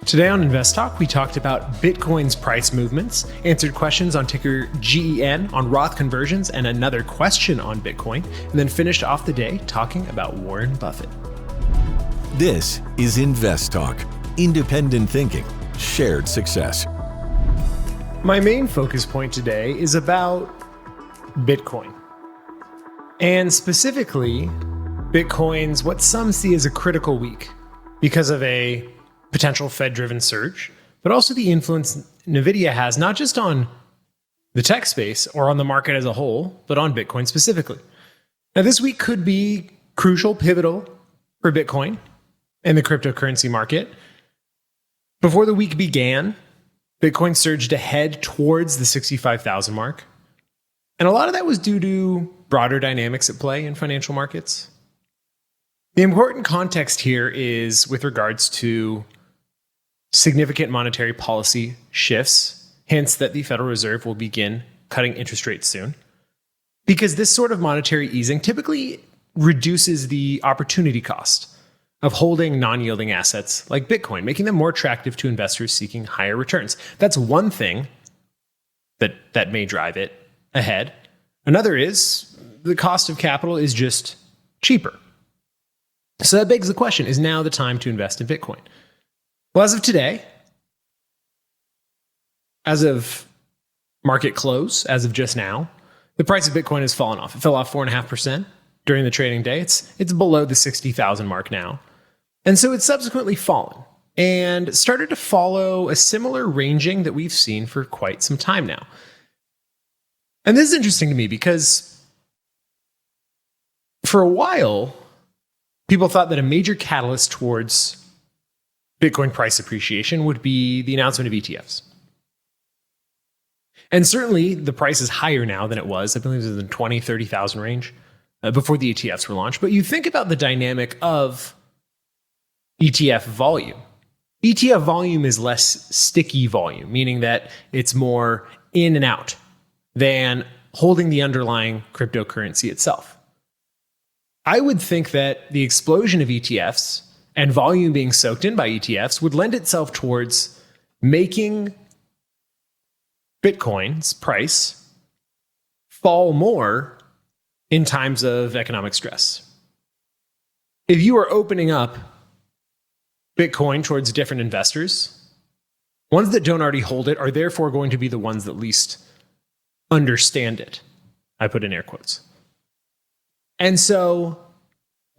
Today on InvestTalk, we talked about Bitcoin's price movements, answered questions on ticker GEN, on Roth conversions, and another question on Bitcoin, and then finished off the day talking about Warren Buffett. This is InvestTalk, independent thinking, shared success. My main focus point today is about Bitcoin, and specifically Bitcoin's what some see as a critical week because of a potential Fed-driven surge, but also the influence Nvidia has not just on the tech space or on the market as a whole, but on Bitcoin specifically. Now, this week could be crucial, pivotal for Bitcoin and the cryptocurrency market. Before the week began, Bitcoin surged ahead towards the 65,000 mark. And a lot of that was due to broader dynamics at play in financial markets. The important context here is with regards to significant monetary policy shifts, hints that the Federal Reserve will begin cutting interest rates soon. Because this sort of monetary easing typically reduces the opportunity cost of holding non-yielding assets like Bitcoin, making them more attractive to investors seeking higher returns. That's one thing that may drive it ahead. Another is the cost of capital is just cheaper. So that begs the question, is now the time to invest in Bitcoin? Well, as of today, as of market close, as of just now, the price of Bitcoin has fallen off. It fell off 4.5% during the trading day. It's below the 60,000 mark now. And so it's subsequently fallen and started to follow a similar ranging that we've seen for quite some time now. And this is interesting to me because for a while, people thought that a major catalyst towards Bitcoin price appreciation would be the announcement of ETFs. And certainly the price is higher now than it was. I believe it was in the 20, 30,000 range before the ETFs were launched. But you think about the dynamic of ETF volume. ETF volume is less sticky volume, meaning that it's more in and out than holding the underlying cryptocurrency itself. I would think that the explosion of ETFs and volume being soaked in by ETFs would lend itself towards making Bitcoin's price fall more in times of economic stress. If you are opening up Bitcoin towards different investors, ones that don't already hold it are therefore going to be the ones that least understand it. I put in air quotes. And so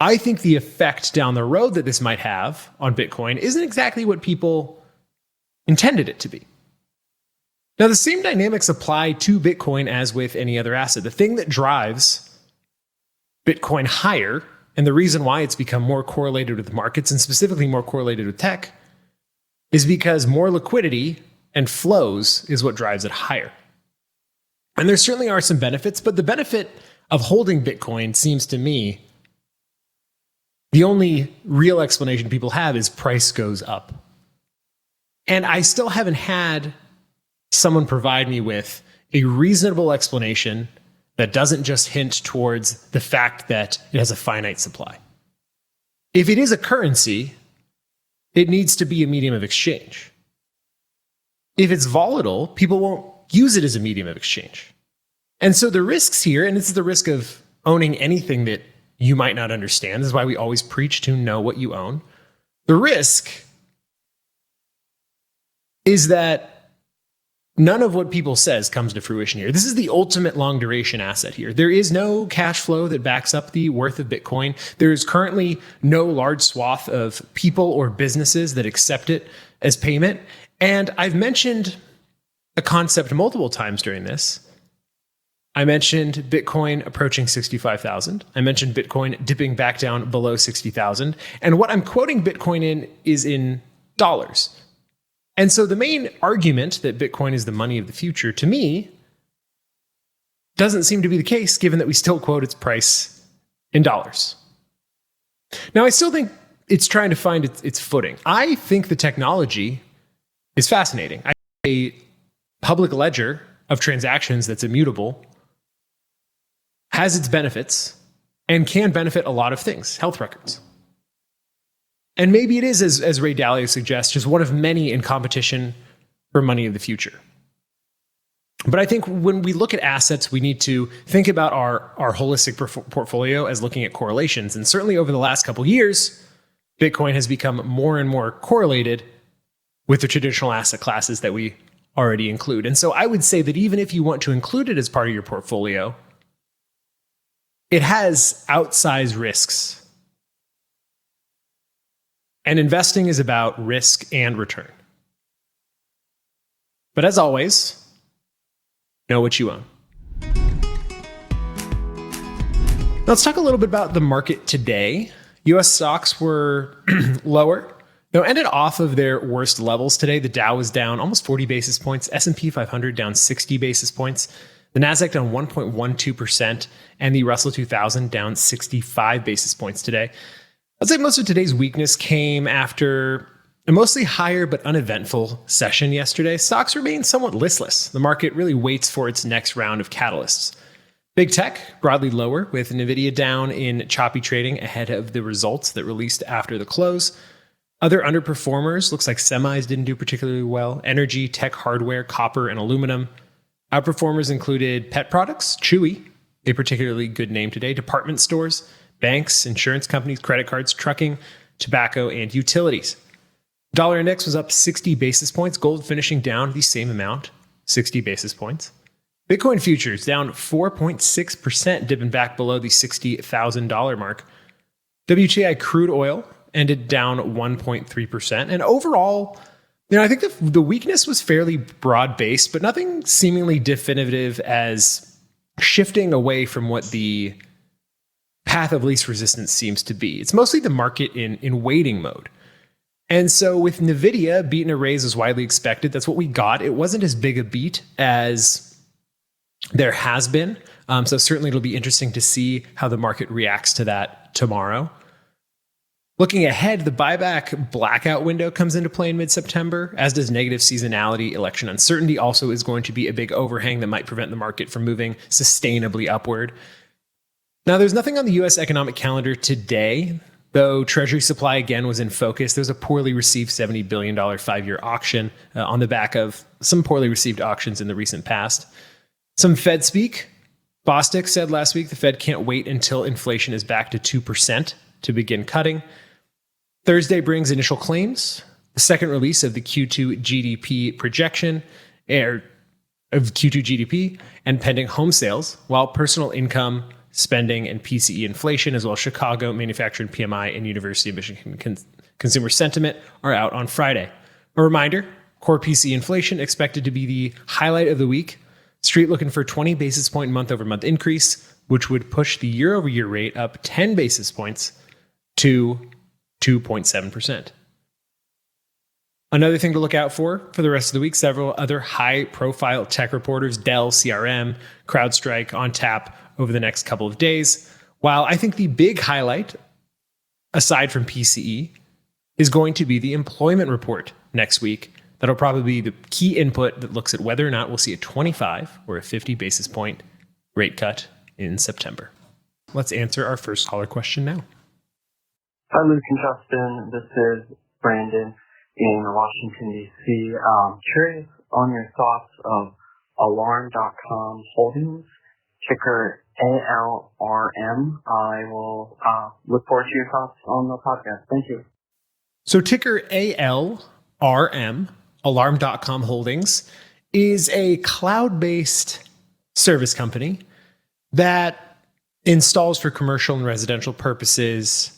I think the effect down the road that this might have on Bitcoin isn't exactly what people intended it to be. Now, the same dynamics apply to Bitcoin as with any other asset. The thing that drives Bitcoin higher, and the reason why it's become more correlated with markets and specifically more correlated with tech, is because more liquidity and flows is what drives it higher. And there certainly are some benefits, but the benefit of holding Bitcoin seems to me the only real explanation people have is price goes up. And I still haven't had someone provide me with a reasonable explanation that doesn't just hint towards the fact that it has a finite supply. If it is a currency, it needs to be a medium of exchange. If it's volatile, people won't use it as a medium of exchange. And so the risks here, and this is the risk of owning anything that you might not understand. This is why we always preach to know what you own. The risk is that none of what people says comes to fruition here. This is the ultimate long duration asset here. There is no cash flow that backs up the worth of Bitcoin. There is currently no large swath of people or businesses that accept it as payment. And I've mentioned a concept multiple times during this. I mentioned Bitcoin approaching 65,000. I mentioned Bitcoin dipping back down below 60,000. And what I'm quoting Bitcoin in is in dollars. And so the main argument that Bitcoin is the money of the future, to me, doesn't seem to be the case, given that we still quote its price in dollars. Now, I still think it's trying to find its footing. I think the technology is fascinating. I think a public ledger of transactions that's immutable has its benefits and can benefit a lot of things, health records. And maybe it is, as Ray Dalio suggests, just one of many in competition for money of the future. But I think when we look at assets, we need to think about our holistic portfolio as looking at correlations. And certainly over the last couple of years, Bitcoin has become more and more correlated with the traditional asset classes that we already include. And so I would say that even if you want to include it as part of your portfolio, it has outsized risks. And investing is about risk and return. But as always, know what you own. Let's talk a little bit about the market today. US stocks were lower. They ended off of their worst levels today. The Dow was down almost 40 basis points. S&P 500 down 60 basis points. The Nasdaq down 1.12%, and the Russell 2000 down 65 basis points today. I'd say most of today's weakness came after a mostly higher but uneventful session yesterday. Stocks remain somewhat listless. The market really waits for its next round of catalysts. Big tech broadly lower, with Nvidia down in choppy trading ahead of the results that released after the close. Other underperformers, looks like semis didn't do particularly well. Energy, tech hardware, copper, and aluminum. Outperformers included pet products, Chewy, a particularly good name today, department stores, banks, insurance companies, credit cards, trucking, tobacco, and utilities. Dollar index was up 60 basis points, gold finishing down the same amount, 60 basis points. Bitcoin futures down 4.6%, dipping back below the $60,000 mark. WTI crude oil ended down 1.3%. And overall, I think the weakness was fairly broad-based, but nothing seemingly definitive as shifting away from what the path of least resistance seems to be. It's mostly the market in waiting mode. And so with Nvidia, beat and a raise was widely expected. That's what we got. It wasn't as big a beat as there has been. So certainly it'll be interesting to see how the market reacts to that tomorrow. Looking ahead, the buyback blackout window comes into play in mid-September, as does negative seasonality. Election uncertainty also is going to be a big overhang that might prevent the market from moving sustainably upward. Now, there's nothing on the U.S. economic calendar today. Though Treasury supply again was in focus, there's a poorly received $70 billion 5-year auction on the back of some poorly received auctions in the recent past. Some Fed speak. Bostic said last week the Fed can't wait until inflation is back to 2% to begin cutting. Thursday brings initial claims, the second release of the Q2 GDP projection, of Q2 GDP, and pending home sales, while personal income, spending, and PCE inflation, as well as Chicago manufacturing PMI and University of Michigan consumer sentiment are out on Friday. A reminder, core PCE inflation expected to be the highlight of the week. Street looking for 20 basis point month-over-month increase, which would push the year-over-year rate up 10 basis points to 2.7%. Another thing to look out for the rest of the week, several other high-profile tech reporters, Dell, CRM, CrowdStrike on tap over the next couple of days. While I think the big highlight, aside from PCE, is going to be the employment report next week. That'll probably be the key input that looks at whether or not we'll see a 25 or a 50 basis point rate cut in September. Let's answer our first caller question now. Hi, Luke and Justin. This is Brandon in Washington, D.C. Curious on your thoughts of ALRM.com Holdings, ticker ALRM. I will look forward to your thoughts on the podcast. Thank you. So ticker ALRM, Alarm.com Holdings, is a cloud-based service company that installs for commercial and residential purposes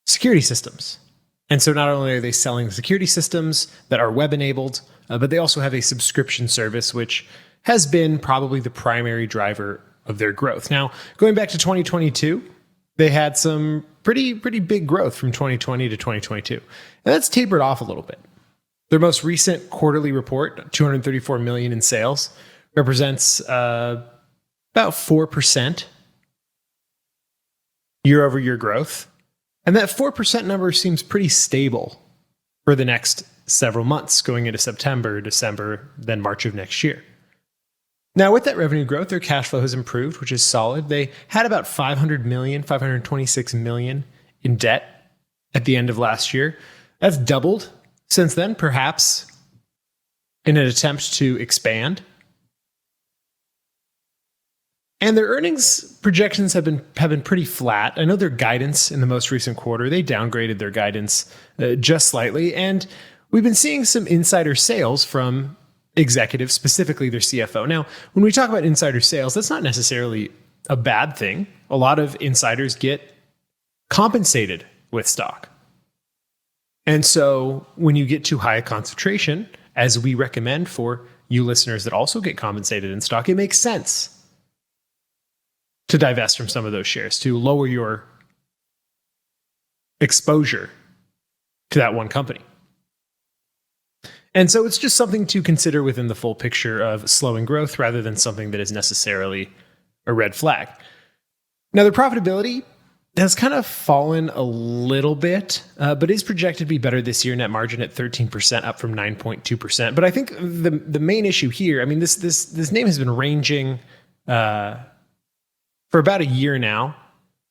security systems. And so not only are they selling security systems that are web-enabled, but they also have a subscription service, which has been probably the primary driver of their growth. Now, going back to 2022, they had some pretty big growth from 2020 to 2022. And that's tapered off a little bit. Their most recent quarterly report, $234 million in sales, represents about 4% year-over-year growth. And that 4% number seems pretty stable for the next several months, going into September, December, then March of next year. Now, with that revenue growth, their cash flow has improved, which is solid. They had about $526 million in debt at the end of last year. That's doubled since then, perhaps in an attempt to expand. And their earnings projections have been pretty flat. I know their guidance in the most recent quarter, they downgraded their guidance just slightly. And we've been seeing some insider sales from executives, specifically their CFO. Now, when we talk about insider sales, that's not necessarily a bad thing. A lot of insiders get compensated with stock. And so when you get too high a concentration, as we recommend for you listeners that also get compensated in stock, it makes sense to divest from some of those shares, to lower your exposure to that one company. And so it's just something to consider within the full picture of slowing growth rather than something that is necessarily a red flag. Now, the profitability has kind of fallen a little bit, but is projected to be better this year. Net margin at 13%, up from 9.2%. But I think the main issue here, I mean, this name has been ranging for about a year now.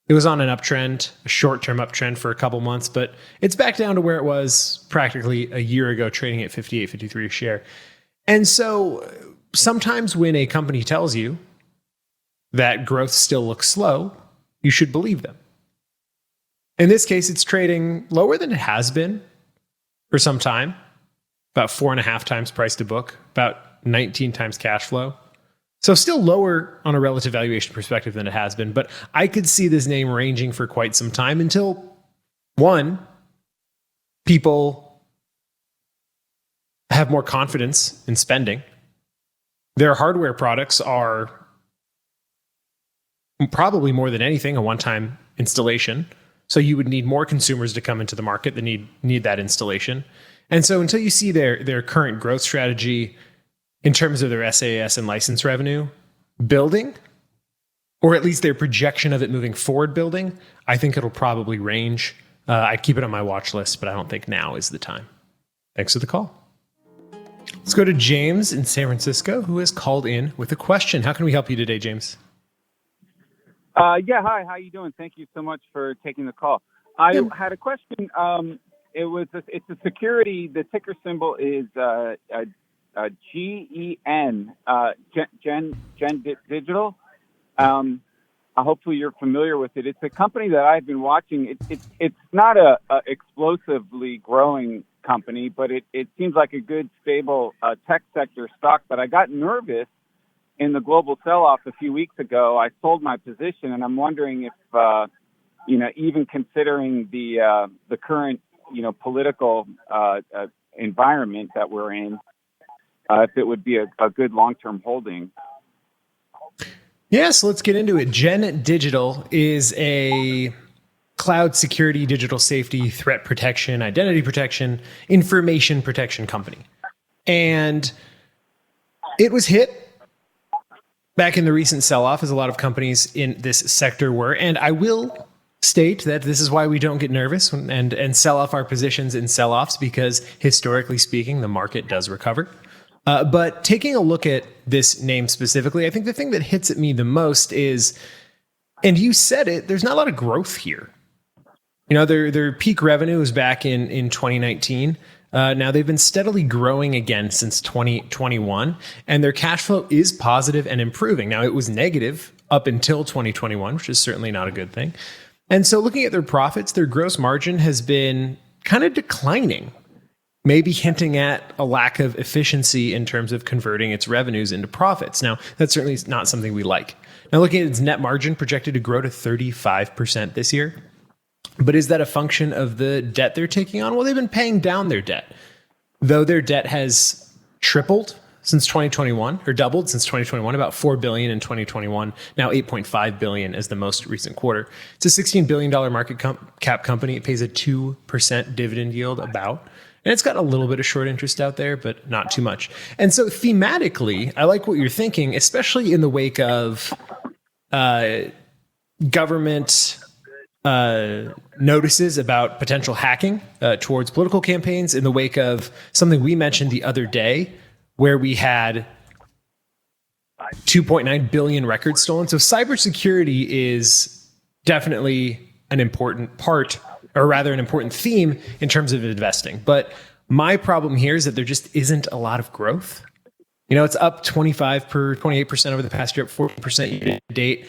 It was on an uptrend, a short-term uptrend for a couple months, but it's back down to where it was practically a year ago, trading at 58, 53 a share. And so sometimes when a company tells you that growth still looks slow, you should believe them. In this case, it's trading lower than it has been for some time, about 4.5 times price to book, about 19 times cash flow. So still lower on a relative valuation perspective than it has been, but I could see this name ranging for quite some time until, one, people have more confidence in spending. Their hardware products are probably more than anything a one-time installation. So you would need more consumers to come into the market that need that installation. And so until you see their current growth strategy in terms of their SaaS and license revenue building, or at least their projection of it moving forward building, I think it'll probably range. I'd keep it on my watch list, but I don't think now is the time. Thanks for the call. Let's go to James in San Francisco, who has called in with a question. How can we help you today, James? Yeah, hi. How you doing? Thank you so much for taking the call. I had a question. It's a security. The ticker symbol is GEN, Gen Digital. Hopefully you're familiar with it. It's a company that I've been watching. It's not a explosively growing company, but it seems like a good, stable tech sector stock. But I got nervous in the global sell-off a few weeks ago. I sold my position, and I'm wondering if, even considering the current, political environment that we're in, if it would be a good long-term holding. Yes, let's get into it. Gen Digital is a cloud security, digital safety, threat protection, identity protection, information protection company. And it was hit back in the recent sell-off, as a lot of companies in this sector were. And I will state that this is why we don't get nervous and sell off our positions in sell-offs, because historically speaking, the market does recover. But taking a look at this name specifically, I think the thing that hits at me the most is, and you said it, there's not a lot of growth here. Their peak revenue was back in 2019. Now they've been steadily growing again since 2021, and their cash flow is positive and improving. Now it was negative up until 2021, which is certainly not a good thing. And so looking at their profits, their gross margin has been kind of declining, maybe hinting at a lack of efficiency in terms of converting its revenues into profits. Now, that's certainly not something we like. Now, looking at its net margin, projected to grow to 35% this year. But is that a function of the debt they're taking on? Well, they've been paying down their debt, though their debt has tripled since 2021, or doubled since 2021, about $4 billion in 2021, now $8.5 billion as the most recent quarter. It's a $16 billion market cap company. It pays a 2% dividend yield about. And it's got a little bit of short interest out there, but not too much. And so thematically, I like what you're thinking, especially in the wake of government notices about potential hacking towards political campaigns, in the wake of something we mentioned the other day, where we had 2.9 billion records stolen. So cybersecurity is definitely an important part or rather an important theme in terms of investing. But my problem here is that there just isn't a lot of growth. It's up 28% over the past year, up 40% year to date.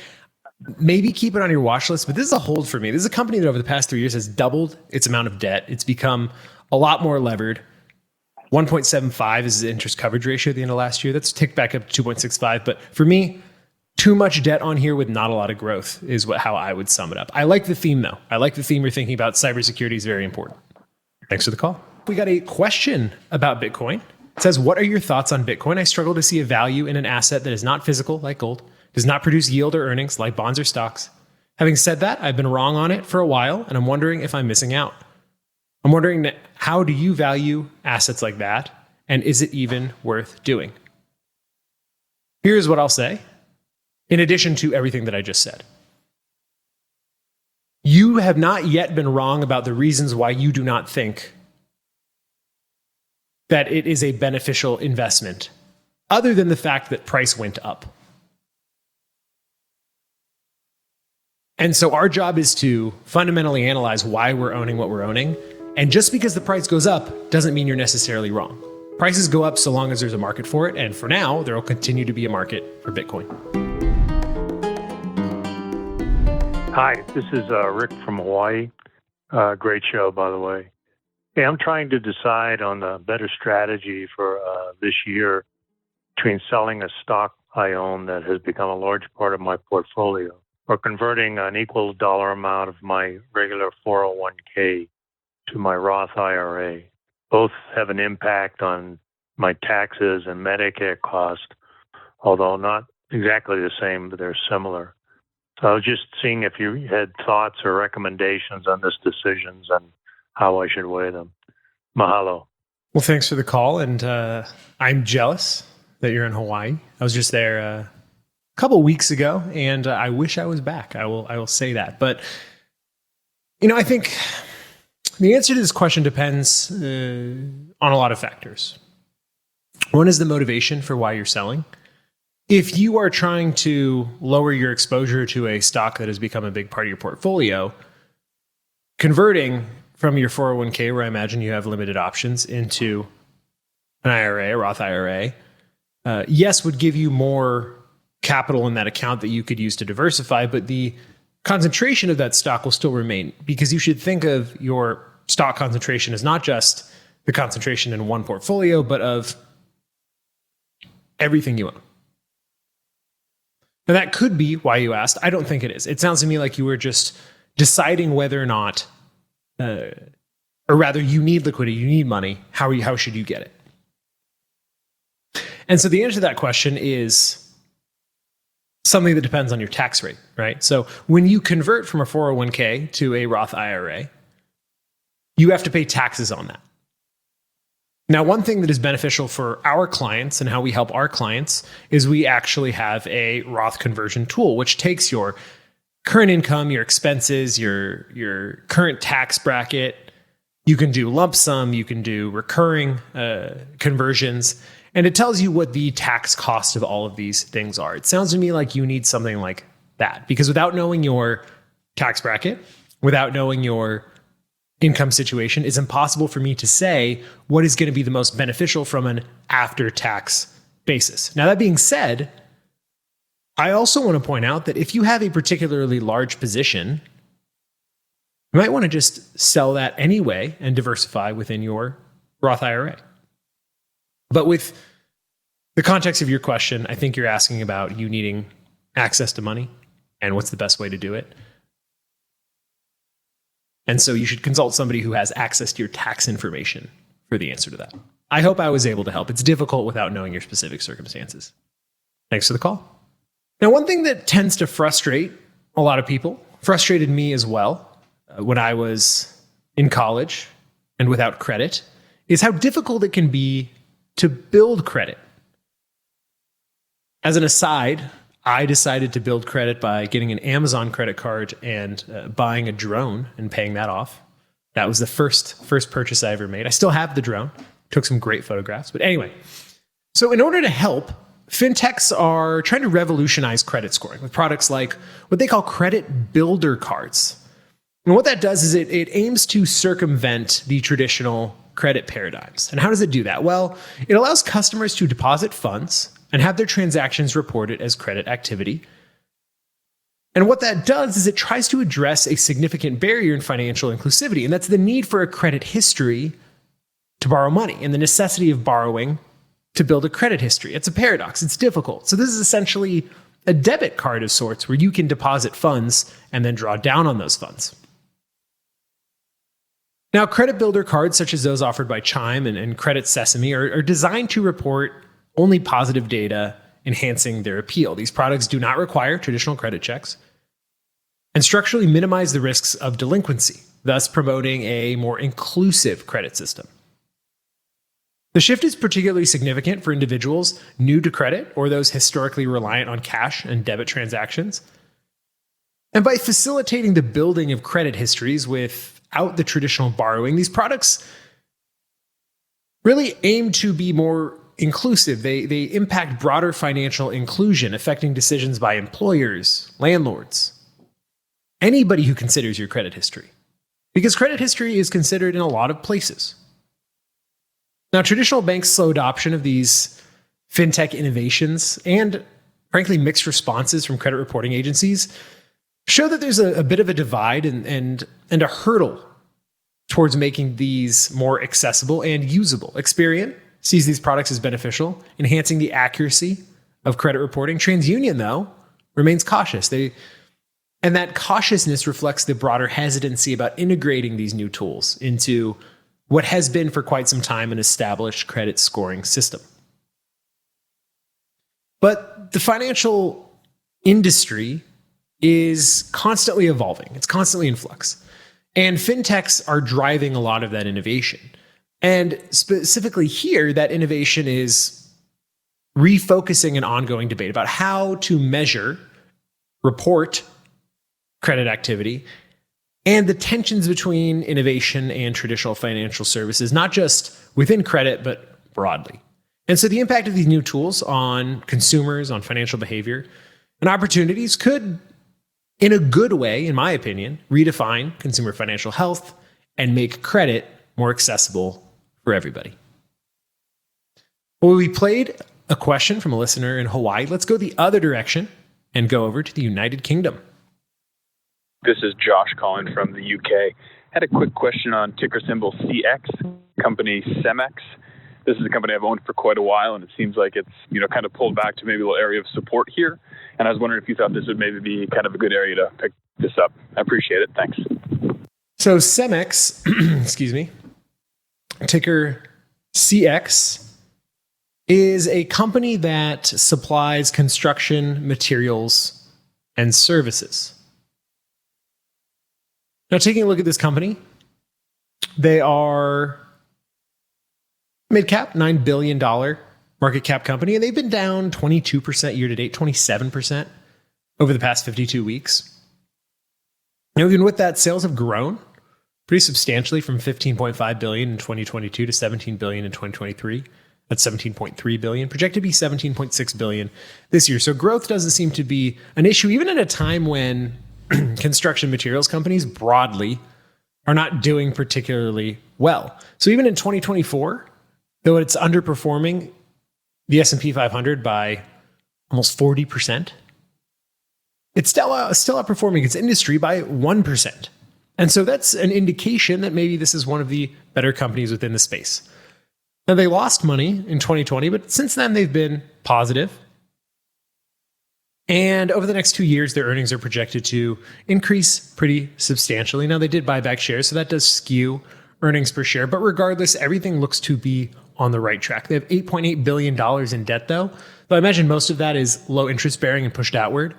Maybe keep it on your watch list, but this is a hold for me. This is a company that over the past 3 years has doubled its amount of debt. It's become a lot more levered. 1.75 is the interest coverage ratio at the end of last year. That's ticked back up to 2.65. But for me, too much debt on here with not a lot of growth is how I would sum it up. I like the theme, though. I like the theme you're thinking about. Cybersecurity is very important. Thanks for the call. We got a question about Bitcoin. It says, what are your thoughts on Bitcoin? I struggle to see a value in an asset that is not physical, like gold, does not produce yield or earnings, like bonds or stocks. Having said that, I've been wrong on it for a while, and I'm wondering if I'm missing out. I'm wondering, how do you value assets like that, and is it even worth doing? Here's what I'll say, in addition to everything that I just said. You have not yet been wrong about the reasons why you do not think that it is a beneficial investment, other than the fact that price went up. And so our job is to fundamentally analyze why we're owning what we're owning. And just because the price goes up doesn't mean you're necessarily wrong. Prices go up so long as there's a market for it. And for now, there will continue to be a market for Bitcoin. Hi, this is Rick from Hawaii. Great show, by the way. Hey, I'm trying to decide on a better strategy for this year between selling a stock I own that has become a large part of my portfolio or converting an equal dollar amount of my regular 401k to my Roth IRA. Both have an impact on my taxes and Medicare cost, although not exactly the same, but they're similar. So I was just seeing if you had thoughts or recommendations on this decisions and how I should weigh them. Mahalo. Well, thanks for the call. And I'm jealous that you're in Hawaii. I was just there a couple weeks ago, and I wish I was back. I will say that. But, I think the answer to this question depends on a lot of factors. One is the motivation for why you're selling. If you are trying to lower your exposure to a stock that has become a big part of your portfolio, converting from your 401k, where I imagine you have limited options, into an IRA, a Roth IRA, yes, would give you more capital in that account that you could use to diversify, but the concentration of that stock will still remain, because you should think of your stock concentration as not just the concentration in one portfolio, but of everything you own. Now, that could be why you asked. I don't think it is. It sounds to me like you were just deciding whether or not, or rather, you need liquidity, you need money. How should you get it? And so the answer to that question is something that depends on your tax rate, right? So when you convert from a 401k to a Roth IRA, you have to pay taxes on that. Now, one thing that is beneficial for our clients and how we help our clients is we actually have a Roth conversion tool, which takes your current income, your expenses, your current tax bracket. You can do lump sum, you can do recurring conversions, and it tells you what the tax cost of all of these things are. It sounds to me like you need something like that, because without knowing your tax bracket, without knowing your income situation, it's impossible for me to say what is going to be the most beneficial from an after-tax basis. Now, that being said, I also want to point out that if you have a particularly large position, you might want to just sell that anyway and diversify within your Roth IRA. But with the context of your question, I think you're asking about you needing access to money and what's the best way to do it. And so you should consult somebody who has access to your tax information for the answer to that. I hope I was able to help. It's difficult without knowing your specific circumstances. Thanks for the call. Now, one thing that tends to frustrate a lot of people, frustrated me as well, when I was in college and without credit, is how difficult it can be to build credit. As an aside, I decided to build credit by getting an Amazon credit card and buying a drone and paying that off. That was the first purchase I ever made. I still have the drone. Took some great photographs. But anyway, so in order to help, fintechs are trying to revolutionize credit scoring with products like what they call credit builder cards. And what that does is it aims to circumvent the traditional credit paradigms. And how does it do that? Well, it allows customers to deposit funds and have their transactions reported as credit activity. And what that does is it tries to address a significant barrier in financial inclusivity, and that's the need for a credit history to borrow money and the necessity of borrowing to build a credit history. It's a paradox. It's difficult. So this is essentially a debit card of sorts where you can deposit funds and then draw down on those funds. Now, credit builder cards such as those offered by Chime and Credit Sesame are designed to report only positive data, enhancing their appeal. These products do not require traditional credit checks and structurally minimize the risks of delinquency, thus promoting a more inclusive credit system. The shift is particularly significant for individuals new to credit or those historically reliant on cash and debit transactions. And by facilitating the building of credit histories without the traditional borrowing, these products really aim to be more inclusive. They impact broader financial inclusion, affecting decisions by employers, landlords, anybody who considers your credit history. Because credit history is considered in a lot of places. Now, traditional banks' slow adoption of these fintech innovations and, frankly, mixed responses from credit reporting agencies show that there's a bit of a divide and a hurdle towards making these more accessible and usable. Experian sees these products as beneficial, enhancing the accuracy of credit reporting. TransUnion, though, remains cautious. And that cautiousness reflects the broader hesitancy about integrating these new tools into what has been for quite some time an established credit scoring system. But the financial industry is constantly evolving. It's constantly in flux. And fintechs are driving a lot of that innovation. And specifically here, that innovation is refocusing an ongoing debate about how to measure, report credit activity, and the tensions between innovation and traditional financial services, not just within credit, but broadly. And so the impact of these new tools on consumers, on financial behavior, and opportunities could, in a good way, in my opinion, redefine consumer financial health and make credit more accessible for everybody. Well, we played a question from a listener in Hawaii. Let's go the other direction and go over to the United Kingdom. This is Josh calling from the UK. Had a quick question on ticker symbol CX, company Cemex. This is a company I've owned for quite a while, and it seems like it's kind of pulled back to maybe a little area of support here. And I was wondering if you thought this would maybe be kind of a good area to pick this up. I appreciate it. Thanks. So Cemex, excuse me, ticker CX, is a company that supplies construction materials and services. Now, taking a look at this company, they are mid-cap, $9 billion market cap company, and they've been down 22% year to date, 27% over the past 52 weeks. Now, even with that, sales have grown pretty substantially from $15.5 billion in 2022 to $17 billion in 2023. That's $17.3 billion, projected to be $17.6 billion this year. So growth doesn't seem to be an issue, even at a time when construction materials companies broadly are not doing particularly well. So even in 2024, though it's underperforming the S&P 500 by almost 40%, it's still outperforming its industry by 1%. And so that's an indication that maybe this is one of the better companies within the space. Now, they lost money in 2020, but since then they've been positive. And over the next 2 years, their earnings are projected to increase pretty substantially. Now, they did buy back shares, so that does skew earnings per share. But regardless, everything looks to be on the right track. They have $8.8 billion in debt, though I imagine most of that is low interest bearing and pushed outward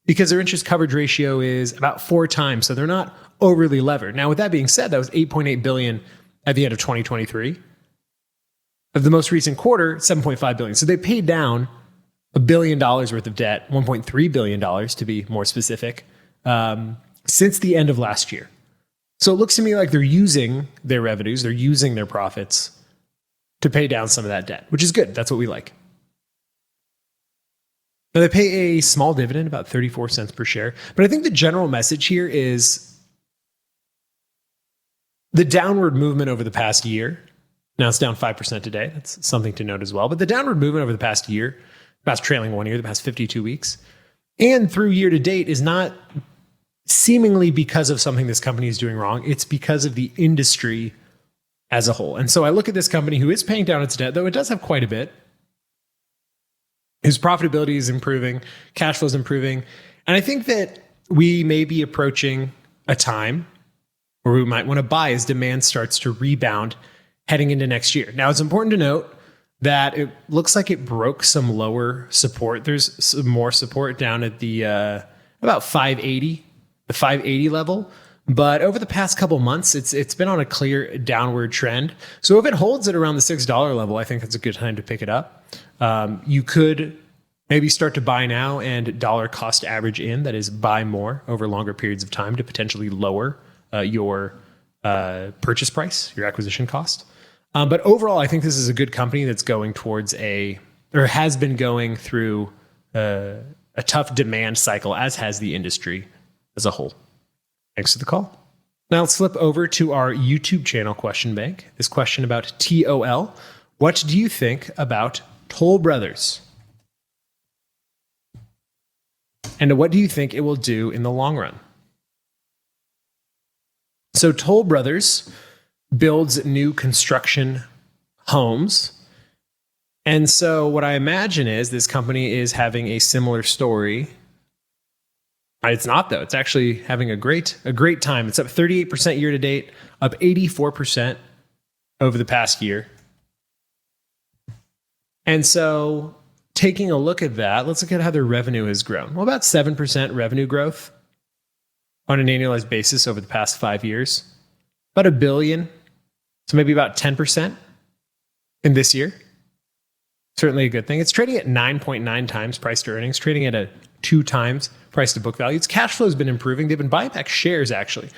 because their interest coverage ratio is about 4 times. So they're not overly levered. Now, with that being said, that was $8.8 billion at the end of 2023. Of the most recent quarter, $7.5 billion. So they paid down $1 billion worth of debt, $1.3 billion to be more specific, since the end of last year. So it looks to me like they're using their revenues, they're using their profits to pay down some of that debt, which is good. That's what we like. Now, they pay a small dividend, about 34 cents per share. But I think the general message here is the downward movement over the past year, now it's down 5% today. That's something to note as well. But the downward movement over the past year, past trailing 1 year, the past 52 weeks, and through year to date is not seemingly because of something this company is doing wrong. It's because of the industry as a whole. And so I look at this company who is paying down its debt, though it does have quite a bit, whose profitability is improving, cash flow is improving. And I think that we may be approaching a time where we might want to buy as demand starts to rebound heading into next year. Now, it's important to note that it looks like it broke some lower support. There's some more support down at the about 580, the 580 level. But over the past couple months, it's been on a clear downward trend. So if it holds at around the $6 level, I think that's a good time to pick it up. You could maybe start to buy now and dollar cost average in, that is buy more over longer periods of time to potentially lower your purchase price, your acquisition cost. But overall, I think this is a good company that's going towards or has been going through a tough demand cycle, as has the industry as a whole. Thanks for the call. Now let's flip over to our YouTube channel question bank. This question about TOL. What do you think about Toll Brothers? And what do you think it will do in the long run? So Toll Brothers builds new construction homes. And so what I imagine is this company is having a similar story. It's not, though. It's actually having a great time. It's up 38% year to date, up 84% over the past year. And so taking a look at that, let's look at how their revenue has grown. Well, about 7% revenue growth on an annualized basis over the past 5 years. About $1 billion. So maybe about 10% in this year. Certainly a good thing. It's trading at 9.9 times price to earnings, trading at a 2 times price to book value. Its cash flow has been improving. They've been buying back shares, actually.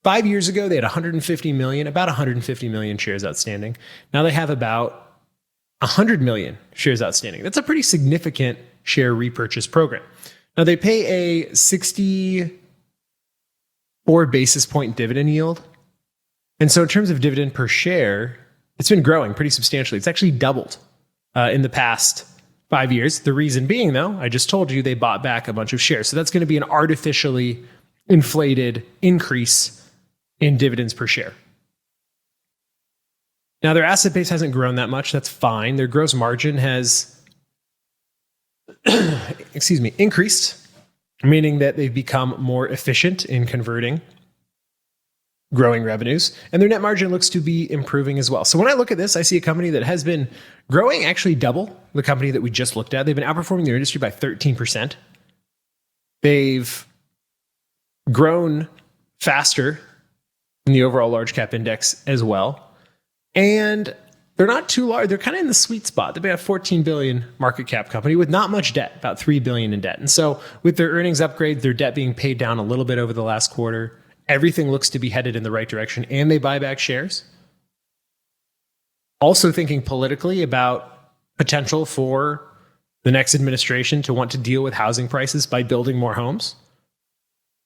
5 years ago, they had about 150 million shares outstanding. Now they have about 100 million shares outstanding. That's a pretty significant share repurchase program. Now they pay a 64 basis point dividend yield. And so in terms of dividend per share, it's been growing pretty substantially. It's actually doubled in the past 5 years. The reason being, though, I just told you they bought back a bunch of shares. So that's going to be an artificially inflated increase in dividends per share. Now, their asset base hasn't grown that much. That's fine. Their gross margin has increased, meaning that they've become more efficient in converting growing revenues, and their net margin looks to be improving as well. So when I look at this, I see a company that has been growing actually double the company that we just looked at. They've been outperforming their industry by 13%. They've grown faster than the overall large cap index as well. And they're not too large. They're kind of in the sweet spot. They're about a $14 billion market cap company with not much debt, about $3 billion in debt. And so with their earnings upgrade, their debt being paid down a little bit over the last quarter, everything looks to be headed in the right direction, and they buy back shares. Also thinking politically about potential for the next administration to want to deal with housing prices by building more homes.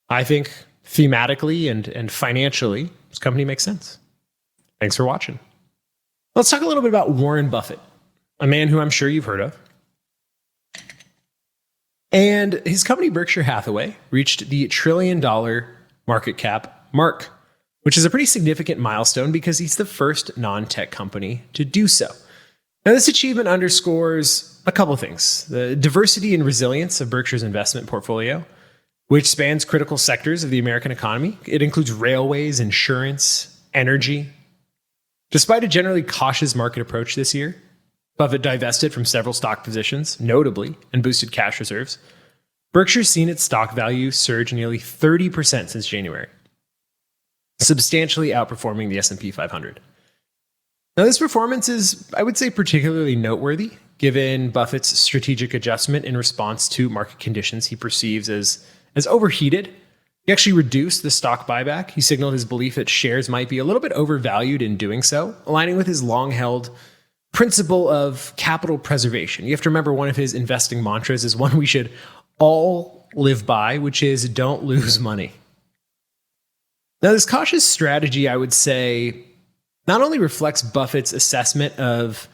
I think thematically and financially, this company makes sense. Thanks for watching. Let's talk a little bit about Warren Buffett, a man who I'm sure you've heard of. And his company, Berkshire Hathaway, reached the $1 trillion market cap mark, which is a pretty significant milestone because he's the first non-tech company to do so. Now, this achievement underscores a couple things: the diversity and resilience of Berkshire's investment portfolio, which spans critical sectors of the American economy. It includes railways, insurance, energy. Despite a generally cautious market approach this year, Buffett divested from several stock positions, notably, and boosted cash reserves. Berkshire's seen its stock value surge nearly 30% since January, substantially outperforming the S&P 500. Now, this performance is, I would say, particularly noteworthy, given Buffett's strategic adjustment in response to market conditions he perceives as overheated. He actually reduced the stock buyback. He signaled his belief that shares might be a little bit overvalued in doing so, aligning with his long-held principle of capital preservation. You have to remember one of his investing mantras is one we should all live by, which is don't lose money. Now, this cautious strategy, I would say, not only reflects Buffett's assessment of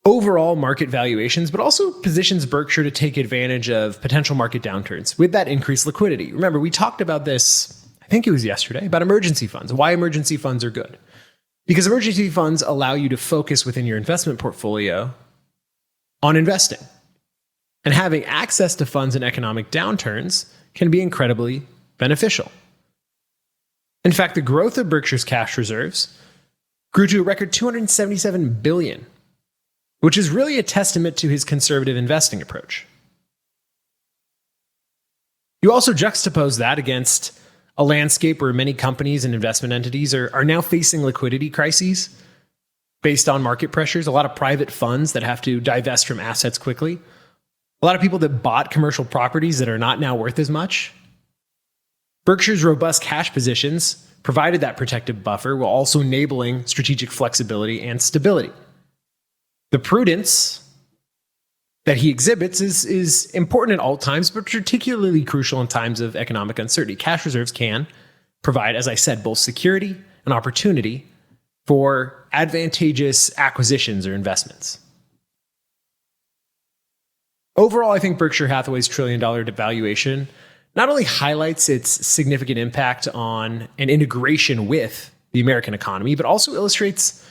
overall market valuations, but also positions Berkshire to take advantage of potential market downturns with that increased liquidity. Remember, we talked about this, I think it was yesterday, about emergency funds, why emergency funds are good. Because emergency funds allow you to focus within your investment portfolio on investing. And having access to funds in economic downturns can be incredibly beneficial. In fact, the growth of Berkshire's cash reserves grew to a record $277 billion, which is really a testament to his conservative investing approach. You also juxtapose that against a landscape where many companies and investment entities are now facing liquidity crises based on market pressures, a lot of private funds that have to divest from assets quickly, a lot of people that bought commercial properties that are not now worth as much. Berkshire's robust cash positions provided that protective buffer while also enabling strategic flexibility and stability. The prudence that he exhibits is important at all times, but particularly crucial in times of economic uncertainty. Cash reserves can provide, as I said, both security and opportunity for advantageous acquisitions or investments. Overall, I think Berkshire Hathaway's $1 trillion valuation not only highlights its significant impact on an integration with the American economy, but also illustrates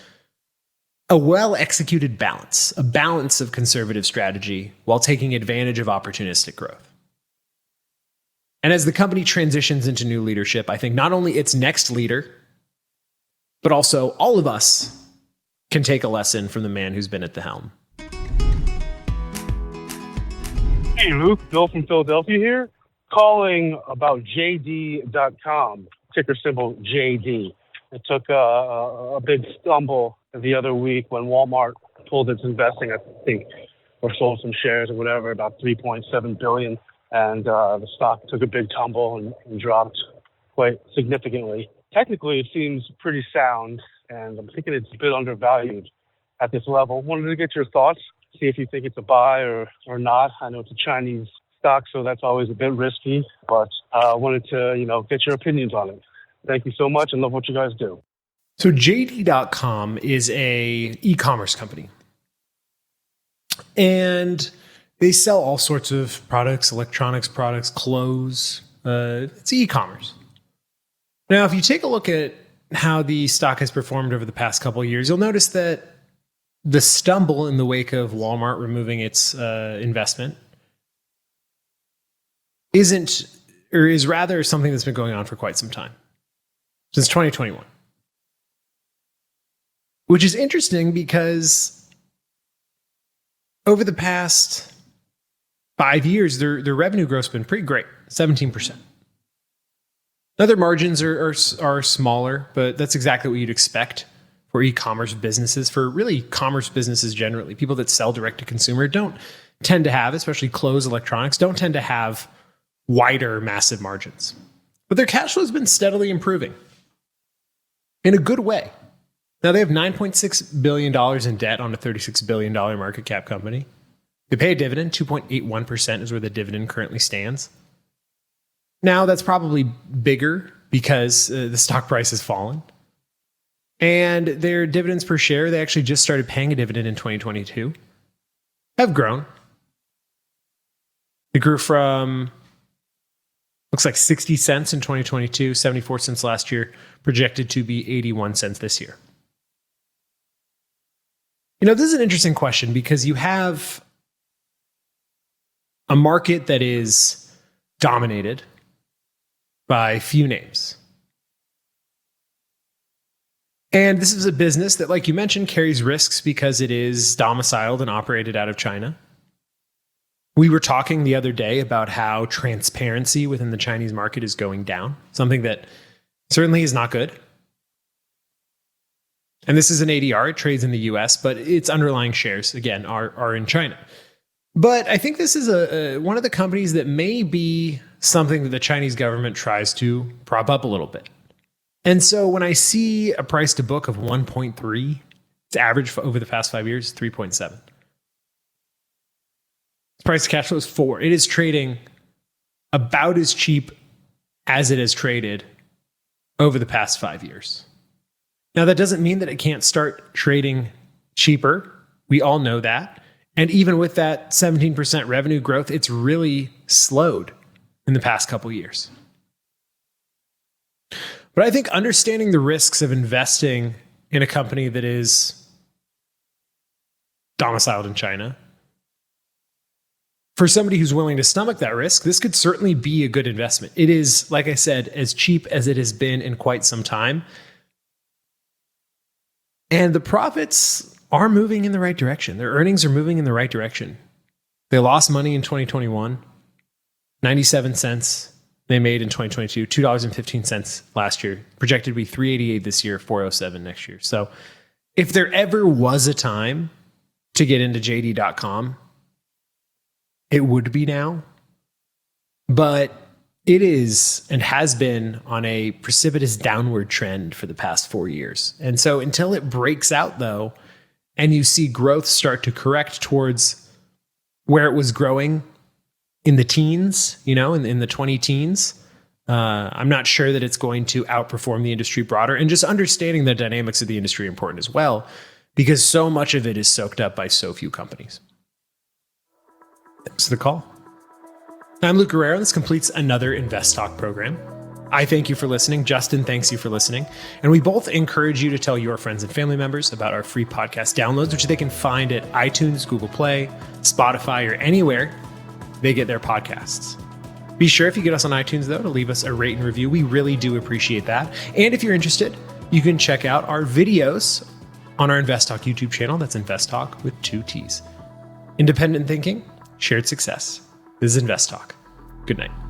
a well-executed balance, a balance of conservative strategy while taking advantage of opportunistic growth. And as the company transitions into new leadership, I think not only its next leader, but also all of us can take a lesson from the man who's been at the helm. Hey, Luke, Bill from Philadelphia here, calling about JD.com, ticker symbol JD. It took a big stumble the other week when Walmart pulled its investing, I think, or sold some shares or whatever, about $3.7 billion. And the stock took a big tumble and dropped quite significantly. Technically, it seems pretty sound, and I'm thinking it's a bit undervalued at this level. Wanted to get your thoughts, see if you think it's a buy or not. I know it's a Chinese stock, so that's always a bit risky, but I wanted to, get your opinions on it. Thank you so much and love what you guys do. So JD.com is a e-commerce company. And they sell all sorts of products, electronics products, clothes. It's e-commerce. Now, if you take a look at how the stock has performed over the past couple of years, you'll notice that the stumble in the wake of Walmart removing its investment is rather something that's been going on for quite some time, since 2021. Which is interesting because over the past 5 years, their revenue growth's been pretty great, 17%. Now, their margins are smaller, but that's exactly what you'd expect for e-commerce businesses, for really commerce businesses generally. People that sell direct to consumer don't tend to have, especially clothes, electronics, don't tend to have wider, massive margins. But their cash flow has been steadily improving in a good way. Now, they have $9.6 billion in debt on a $36 billion market cap company. They pay a dividend, 2.81% is where the dividend currently stands. Now, that's probably bigger because the stock price has fallen. And their dividends per share, they actually just started paying a dividend in 2022, have grown. It grew from, looks like 60 cents in 2022, 74 cents last year, projected to be 81 cents this year. This is an interesting question because you have a market that is dominated by few names. And this is a business that, like you mentioned, carries risks because it is domiciled and operated out of China. We were talking the other day about how transparency within the Chinese market is going down, something that certainly is not good. And this is an ADR, it trades in the US, but its underlying shares, again, are in China. But I think this is one of the companies that may be something that the Chinese government tries to prop up a little bit. And so when I see a price to book of 1.3, its average over the past 5 years is 3.7. Its price to cash flow is 4. It is trading about as cheap as it has traded over the past 5 years. Now, that doesn't mean that it can't start trading cheaper. We all know that. And even with that 17% revenue growth, it's really slowed in the past couple years. But I think understanding the risks of investing in a company that is domiciled in China, for somebody who's willing to stomach that risk, this could certainly be a good investment. It is, like I said, as cheap as it has been in quite some time. And the profits are moving in the right direction. Their earnings are moving in the right direction. They lost money in 2021, 97 cents they made in 2022, $2.15 last year, projected to be $3.88 this year, $4.07 next year. So if there ever was a time to get into JD.com, it would be now. But it is and has been on a precipitous downward trend for the past 4 years. And so until it breaks out, though, and you see growth start to correct towards where it was growing in the teens, in the 20 teens, I'm not sure that it's going to outperform the industry broader. And just understanding the dynamics of the industry are important as well, because so much of it is soaked up by so few companies. Thanks for the call. I'm Luke Guerrero. This completes another InvestTalk program. I thank you for listening. Justin thanks you for listening. And we both encourage you to tell your friends and family members about our free podcast downloads, which they can find at iTunes, Google Play, Spotify, or anywhere they get their podcasts. Be sure, if you get us on iTunes, though, to leave us a rate and review. We really do appreciate that. And if you're interested, you can check out our videos on our InvestTalk YouTube channel. That's InvestTalk with 2 T's. Independent thinking, shared success. This is InvestTalk. Good night.